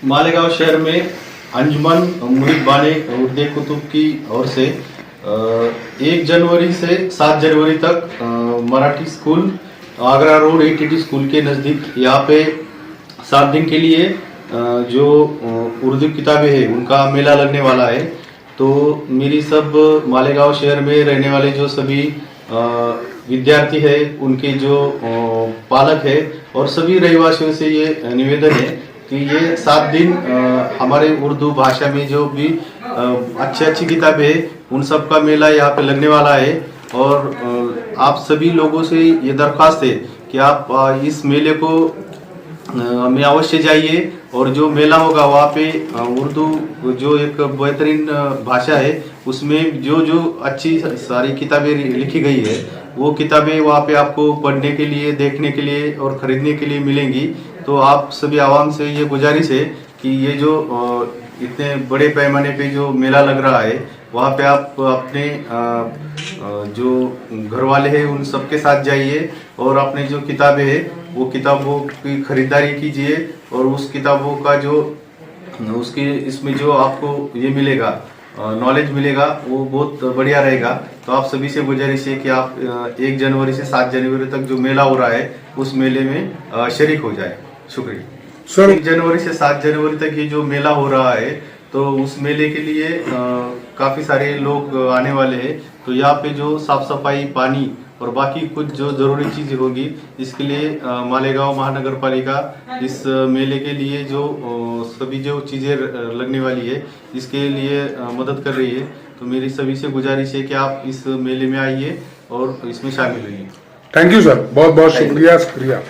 मालेगांव शहर में अंजुमन मुहिब बाने उर्दे कुतुब की ओर से 1 जनवरी से 7 जनवरी तक Marathi school Agra road ATT school के नज़दीक यहाँ पे 7 दिन के लिए जो उर्दू किताबें हैं उनका मेला लगने वाला है। तो मेरी सब मालेगांव शहर में रहने वाले जो सभी विद्यार्थी है, उनके जो पालक है और सभी रहवासियों से ये निवेदन है कि ये 7 दिन हमारे उर्दू भाषा में जो भी अच्छी किताबें हैं उन सब का मेला यहाँ पे लगने वाला है। और आप सभी लोगों से ये दरख्वास्त है कि आप इस मेले को में अवश्य जाइए और जो मेला होगा वहाँ पे उर्दू जो एक बेहतरीन भाषा है उसमें जो जो अच्छी सारी किताबें लिखी गई है वो किताबें वहाँ पे आपको पढ़ने के लिए, देखने के लिए और खरीदने के लिए मिलेंगी। तो आप सभी आवाम से ये गुजारिश है कि ये जो इतने बड़े पैमाने पे जो मेला लग रहा है वहाँ पे आप अपने जो घर वाले हैं उन सबके साथ जाइए और अपने जो किताबें हैं वो किताबों की खरीदारी कीजिए और उस किताबों का जो उसके इसमें जो आपको ये मिलेगा नॉलेज मिलेगा वो बहुत बढ़िया रहेगा। तो आप सभी से गुजारिश है कि आप 1 जनवरी से 7 जनवरी तक जो मेला हो रहा है उस मेले में शरीक हो जाए। शुक्रिया सर। 1 जनवरी से 7 जनवरी तक ये जो मेला हो रहा है तो उस मेले के लिए काफ़ी सारे लोग आने वाले हैं। तो यहाँ पे जो साफ सफाई, पानी और बाकी कुछ जो ज़रूरी चीज़ें होगी इसके लिए मालेगांव महानगर पालिका इस मेले के लिए जो सभी जो चीज़ें लगने वाली है इसके लिए मदद कर रही है। तो मेरी सभी से गुजारिश है कि आप इस मेले में आइए और इसमें शामिल होइए। थैंक यू सर, बहुत बहुत शुक्रिया।